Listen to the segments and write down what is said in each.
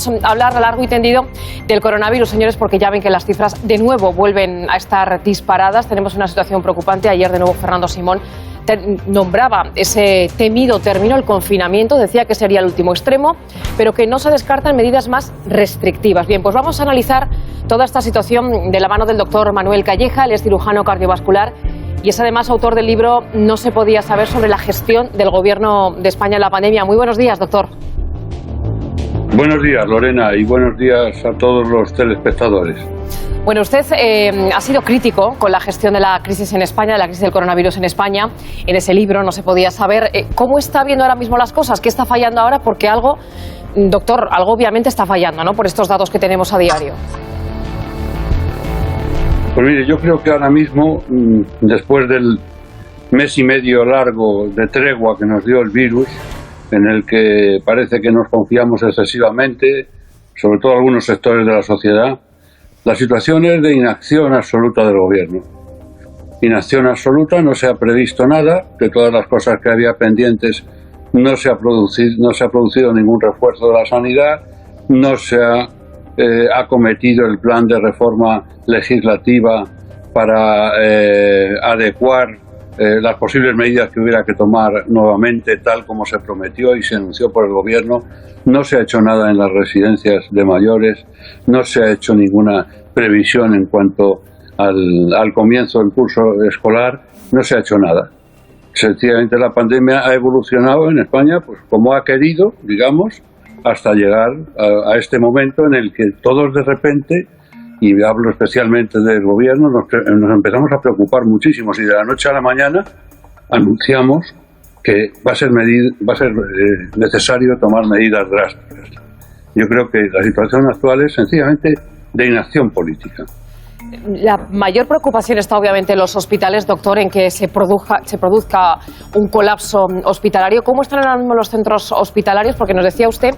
Vamos a hablar a largo y tendido del coronavirus, señores, porque ya ven que las cifras de nuevo vuelven a estar disparadas. Tenemos una situación preocupante. Ayer de nuevo Fernando Simón nombraba ese temido término, el confinamiento, decía que sería el último extremo, pero que no se descartan medidas más restrictivas. Bien, pues vamos a analizar toda esta situación de la mano del doctor Manuel Calleja. Él es cirujano cardiovascular y es además autor del libro No se podía saber, sobre la gestión del Gobierno de España en la pandemia. Muy buenos días, doctor. Buenos días, Lorena, y buenos días a todos los telespectadores. Bueno, usted ha sido crítico con la gestión de la crisis en España, de la crisis del coronavirus en España. En ese libro No se podía saber. ¿Cómo está viendo ahora mismo las cosas? ¿Qué está fallando ahora? Porque algo, doctor, algo obviamente está fallando, ¿no?, por estos datos que tenemos a diario. Pues mire, yo creo que ahora mismo, después del mes y medio largo de tregua que nos dio el virus, en el que parece que nos confiamos excesivamente, sobre todo algunos sectores de la sociedad, la situación es de inacción absoluta del gobierno. Inacción absoluta, no se ha previsto nada, de todas las cosas que había pendientes no se ha producido ningún refuerzo de la sanidad, no se ha acometido el plan de reforma legislativa para adecuar las posibles medidas que hubiera que tomar nuevamente, tal como se prometió y se anunció por el gobierno. No se ha hecho nada en las residencias de mayores, no se ha hecho ninguna previsión en cuanto al comienzo del curso escolar, no se ha hecho nada. Sencillamente la pandemia ha evolucionado en España pues como ha querido, digamos, hasta llegar a este momento en el que todos de repente, y hablo especialmente del gobierno, nos empezamos a preocupar muchísimo y de la noche a la mañana anunciamos que va a ser necesario tomar medidas drásticas. Yo creo que la situación actual es sencillamente de inacción política. La mayor preocupación está obviamente en los hospitales, doctor, en que se produzca un colapso hospitalario. ¿Cómo están ahora mismo los centros hospitalarios? Porque nos decía usted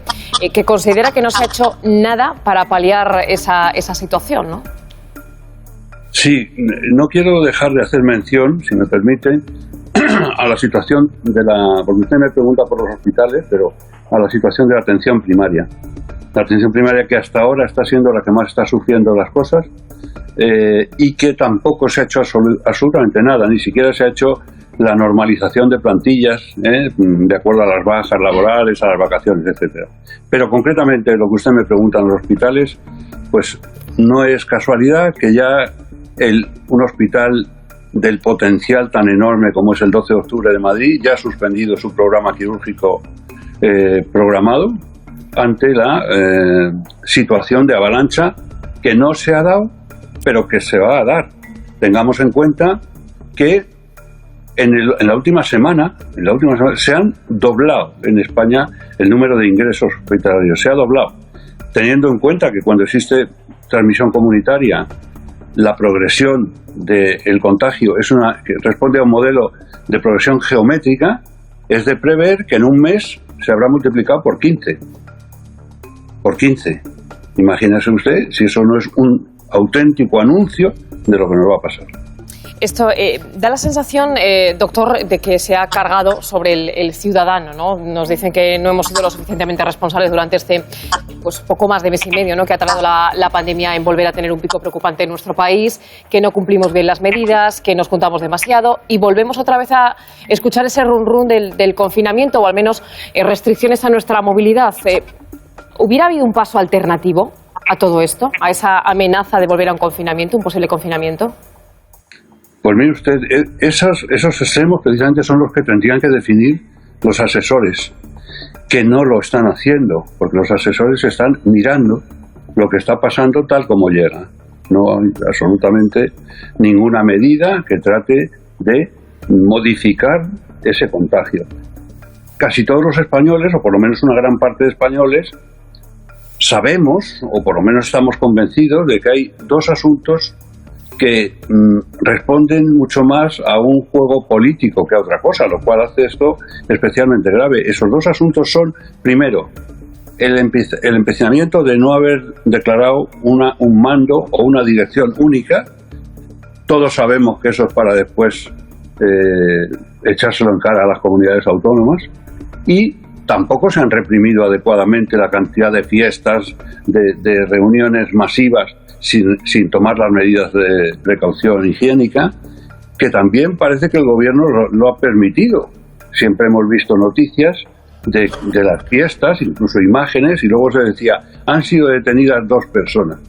que considera que no se ha hecho nada para paliar esa situación, ¿no? Sí, no quiero dejar de hacer mención, si me permiten, a la situación porque usted me pregunta por los hospitales, pero a la situación de la atención primaria. La atención primaria, que hasta ahora está siendo la que más está sufriendo las cosas, y que tampoco se ha hecho absolutamente nada, ni siquiera se ha hecho la normalización de plantillas, de acuerdo a las bajas laborales, a las vacaciones, etcétera. Pero concretamente lo que usted me pregunta en los hospitales, pues no es casualidad que ya un hospital del potencial tan enorme como es el 12 de octubre de Madrid ya ha suspendido su programa quirúrgico programado ante la situación de avalancha que no se ha dado, pero que se va a dar. Tengamos en cuenta que en la última semana se han doblado en España el número de ingresos hospitalarios, se ha doblado, teniendo en cuenta que cuando existe transmisión comunitaria, la progresión del contagio que responde a un modelo de progresión geométrica. Es de prever que en un mes se habrá multiplicado por 15. Por 15. Imagínese usted si eso no es un auténtico anuncio de lo que nos va a pasar. Esto da la sensación, doctor, de que se ha cargado sobre el ciudadano, ¿no? Nos dicen que no hemos sido lo suficientemente responsables durante pues poco más de mes y medio, ¿no?, que ha tardado la pandemia en volver a tener un pico preocupante en nuestro país, que no cumplimos bien las medidas, que nos juntamos demasiado y volvemos otra vez a escuchar ese run del confinamiento, o al menos restricciones a nuestra movilidad. ¿Hubiera habido un paso alternativo a todo esto, a esa amenaza de volver a un confinamiento, un posible confinamiento? Pues mire usted, esos extremos precisamente son los que tendrían que definir los asesores, que no lo están haciendo, porque los asesores están mirando lo que está pasando tal como llega. No hay absolutamente ninguna medida que trate de modificar ese contagio. Casi todos los españoles, o por lo menos una gran parte de españoles, sabemos, o por lo menos estamos convencidos, de que hay dos asuntos que responden mucho más a un juego político que a otra cosa, lo cual hace esto especialmente grave. Esos dos asuntos son, primero, el empecinamiento de no haber declarado un mando o una dirección única. Todos sabemos que eso es para después echárselo en cara a las comunidades autónomas. Y Tampoco se han reprimido adecuadamente la cantidad de fiestas, de reuniones masivas sin tomar las medidas de precaución higiénica, que también parece que el gobierno lo ha permitido. Siempre hemos visto noticias de las fiestas, incluso imágenes, y luego se decía, han sido detenidas 2 personas.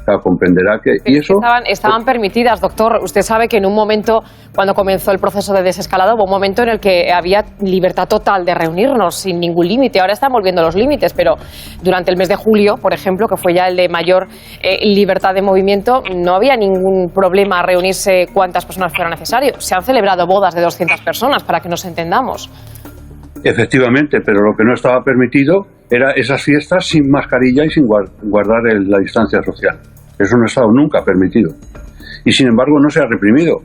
Claro, comprenderá que... Y eso estaban permitidas, doctor. Usted sabe que en un momento, cuando comenzó el proceso de desescalada, hubo un momento en el que había libertad total de reunirnos sin ningún límite. Ahora están volviendo los límites, pero durante el mes de julio, por ejemplo, que fue ya el de mayor libertad de movimiento, no había ningún problema a reunirse cuantas personas fuera necesario. Se han celebrado bodas de 200 personas, para que nos entendamos. Efectivamente, pero lo que no estaba permitido era esas fiestas sin mascarilla y sin guardar la distancia social. Eso no ha estado nunca permitido. Y sin embargo no se ha reprimido.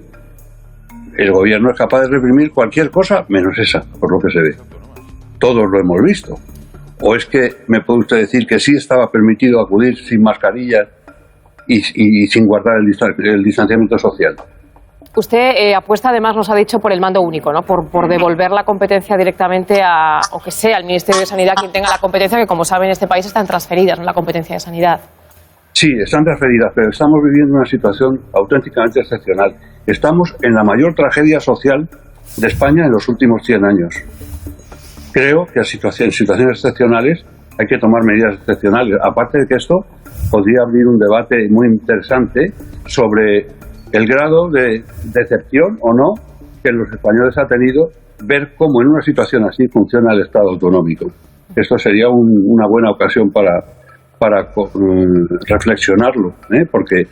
El gobierno es capaz de reprimir cualquier cosa menos esa, por lo que se ve. Todos lo hemos visto. ¿O es que me puede usted decir que sí estaba permitido acudir sin mascarilla y sin guardar el distanciamiento social? Usted apuesta, además, nos ha dicho, por el mando único, ¿no? Por devolver la competencia directamente o que sea el Ministerio de Sanidad quien tenga la competencia, que como saben en este país están transferidas, ¿no?, la competencia de sanidad. Sí, están transferidas, pero estamos viviendo una situación auténticamente excepcional. Estamos en la mayor tragedia social de España en los últimos 100 años. Creo que en situaciones excepcionales hay que tomar medidas excepcionales. Aparte de que esto podría abrir un debate muy interesante sobre el grado de decepción o no que los españoles ha tenido ver cómo en una situación así funciona el Estado autonómico. Esto sería una buena ocasión para reflexionarlo, porque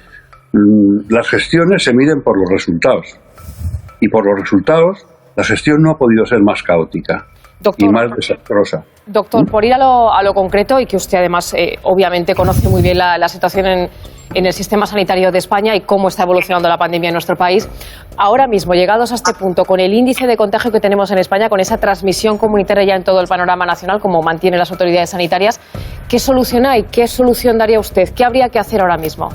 las gestiones se miden por los resultados, y por los resultados la gestión no ha podido ser más caótica, doctor, y más desastrosa. Doctor, por ir a lo concreto, y que usted además obviamente conoce muy bien la situación en el sistema sanitario de España y cómo está evolucionando la pandemia en nuestro país, ahora mismo, llegados a este punto, con el índice de contagio que tenemos en España, con esa transmisión comunitaria ya en todo el panorama nacional, como mantienen las autoridades sanitarias, ¿qué solución hay? ¿Qué solución daría usted? ¿Qué habría que hacer ahora mismo?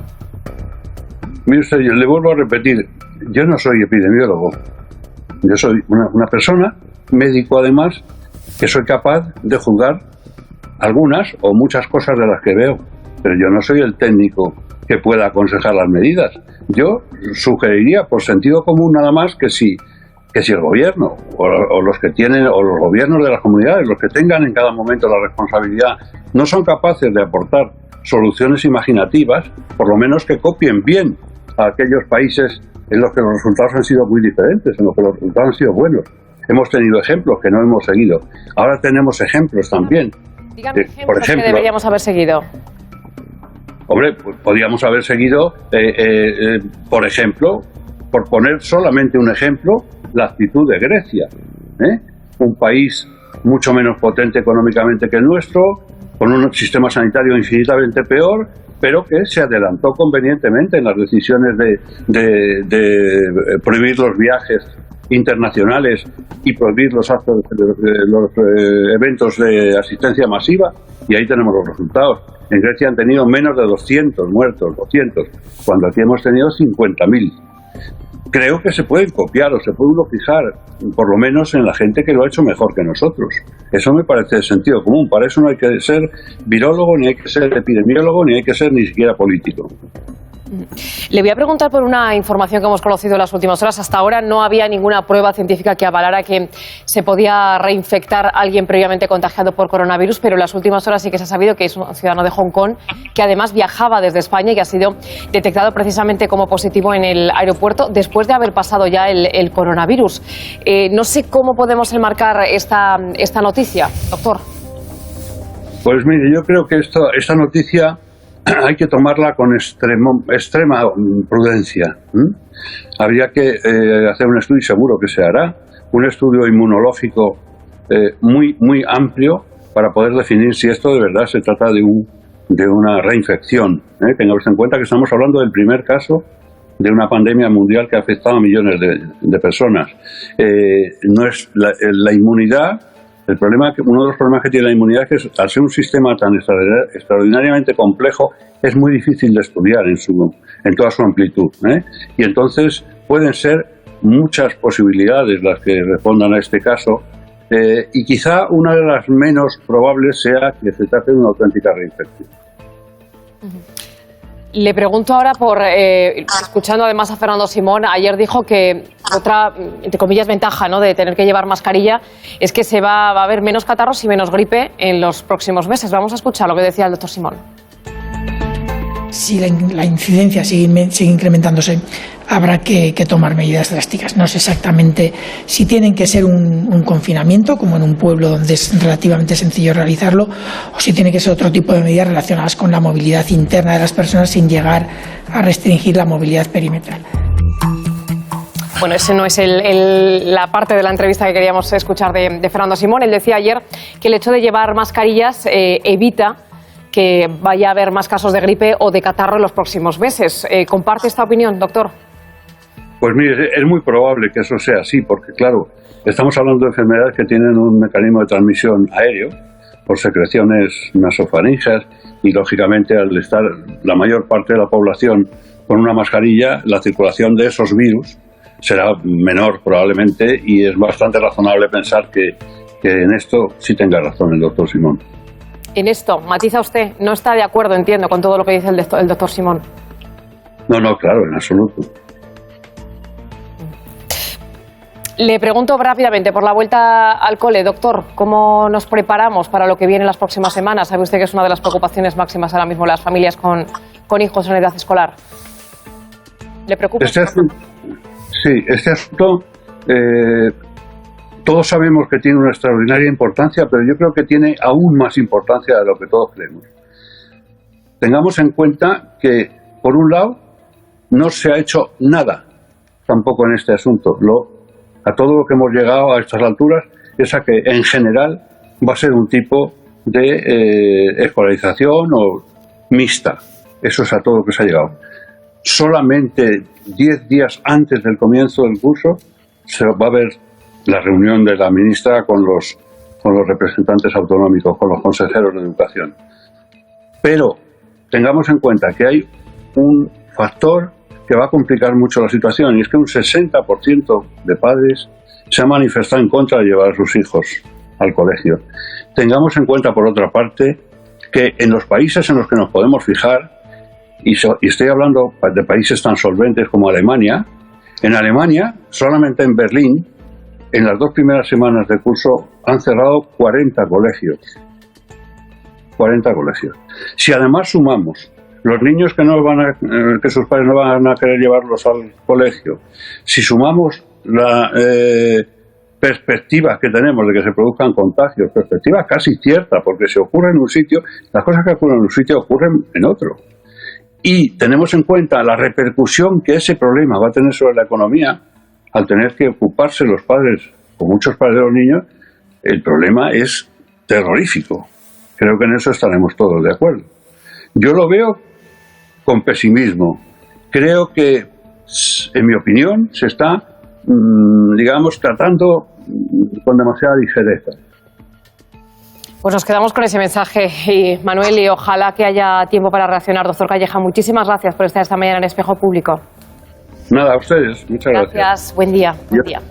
Mire usted, yo le vuelvo a repetir, yo no soy epidemiólogo, yo soy una persona, médico además, que soy capaz de juzgar algunas o muchas cosas de las que veo, pero yo no soy el técnico que pueda aconsejar las medidas. Yo sugeriría, por sentido común nada más, que si el gobierno o los que tienen, o los gobiernos de las comunidades, los que tengan en cada momento la responsabilidad, no son capaces de aportar soluciones imaginativas, por lo menos que copien bien a aquellos países en los que los resultados han sido muy diferentes, en los que los resultados han sido buenos. Hemos tenido ejemplos que no hemos seguido. Ahora tenemos ejemplos también. Dígame ejemplos que deberíamos haber seguido. Hombre, pues podríamos haber seguido, por ejemplo, por poner solamente un ejemplo, la actitud de Grecia. Un país mucho menos potente económicamente que el nuestro, con un sistema sanitario infinitamente peor, pero que se adelantó convenientemente en las decisiones de prohibir los viajes internacionales y prohibir los eventos de asistencia masiva, y ahí tenemos los resultados. En Grecia han tenido menos de 200 muertos, cuando aquí hemos tenido 50.000. Creo que se pueden copiar o se puede uno fijar, por lo menos en la gente que lo ha hecho mejor que nosotros. Eso me parece de sentido común. Para eso no hay que ser virólogo, ni hay que ser epidemiólogo, ni hay que ser ni siquiera político. Le voy a preguntar por una información que hemos conocido en las últimas horas. Hasta ahora no había ninguna prueba científica que avalara que se podía reinfectar a alguien previamente contagiado por coronavirus, pero en las últimas horas sí que se ha sabido que es un ciudadano de Hong Kong que además viajaba desde España y que ha sido detectado precisamente como positivo en el aeropuerto después de haber pasado ya el coronavirus. No sé cómo podemos enmarcar esta noticia, doctor. Pues mire, yo creo que esta noticia hay que tomarla con extrema prudencia. Habría que hacer un estudio, seguro que se hará, un estudio inmunológico muy amplio para poder definir si esto de verdad se trata de una reinfección. Tenga usted en cuenta que estamos hablando del primer caso de una pandemia mundial que ha afectado a millones de personas. No es la inmunidad. Uno de los problemas que tiene la inmunidad es que al ser un sistema tan extraordinariamente complejo es muy difícil de estudiar en toda su amplitud, y entonces pueden ser muchas posibilidades las que respondan a este caso, Y quizá una de las menos probables sea que se trate de una auténtica reinfección. Le pregunto ahora escuchando además a Fernando Simón, ayer dijo que otra, entre comillas, ventaja, ¿no?, de tener que llevar mascarilla es que va a haber menos catarros y menos gripe en los próximos meses. Vamos a escuchar lo que decía el doctor Simón. Si la incidencia sigue incrementándose, habrá que tomar medidas drásticas. No sé exactamente si tienen que ser un confinamiento, como en un pueblo donde es relativamente sencillo realizarlo, o si tiene que ser otro tipo de medidas relacionadas con la movilidad interna de las personas sin llegar a restringir la movilidad perimetral. Bueno, ese no es la parte de la entrevista que queríamos escuchar de Fernando Simón. Él decía ayer que el hecho de llevar mascarillas evita que vaya a haber más casos de gripe o de catarro en los próximos meses. ¿Comparte esta opinión, doctor? Pues mire, es muy probable que eso sea así, porque claro, estamos hablando de enfermedades que tienen un mecanismo de transmisión aéreo, por secreciones nasofaringeas, y lógicamente al estar la mayor parte de la población con una mascarilla, la circulación de esos virus será menor probablemente, y es bastante razonable pensar que en esto sí tenga razón el doctor Simón. En esto, matiza usted, no está de acuerdo, entiendo, con todo lo que dice el doctor Simón. No, claro, en absoluto. Le pregunto rápidamente por la vuelta al cole, doctor, ¿cómo nos preparamos para lo que viene en las próximas semanas? Sabe usted que es una de las preocupaciones máximas ahora mismo de las familias con hijos en edad escolar. ¿Le preocupa? Este asunto, todos sabemos que tiene una extraordinaria importancia, pero yo creo que tiene aún más importancia de lo que todos creemos. Tengamos en cuenta que, por un lado, no se ha hecho nada tampoco en este asunto. A todo lo que hemos llegado a estas alturas es a que, en general, va a ser un tipo de escolarización o mixta. Eso es a todo lo que se ha llegado. Solamente 10 días antes del comienzo del curso se va a ver la reunión de la ministra con los representantes autonómicos, con los consejeros de educación. Pero tengamos en cuenta que hay un factor que va a complicar mucho la situación, y es que un 60% de padres se ha manifestado en contra de llevar a sus hijos al colegio. Tengamos en cuenta, por otra parte, que en los países en los que nos podemos fijar, y estoy hablando de países tan solventes como Alemania, en Alemania, solamente en Berlín, en las 2 primeras semanas de curso han cerrado 40 colegios. 40 colegios. Si además sumamos los niños que sus padres no van a querer llevarlos al colegio, si sumamos la perspectiva que tenemos de que se produzcan contagios, perspectiva casi cierta, porque si ocurre en un sitio, las cosas que ocurren en un sitio ocurren en otro. Y tenemos en cuenta la repercusión que ese problema va a tener sobre la economía, al tener que ocuparse los padres, o muchos padres de los niños, el problema es terrorífico. Creo que en eso estaremos todos de acuerdo. Yo lo veo con pesimismo. Creo que, en mi opinión, se está, tratando con demasiada ligereza. Pues nos quedamos con ese mensaje, y Manuel, y ojalá que haya tiempo para reaccionar. Doctor Calleja, muchísimas gracias por estar esta mañana en Espejo Público. Nada, a ustedes. Muchas gracias. Gracias. Buen día. Buen día.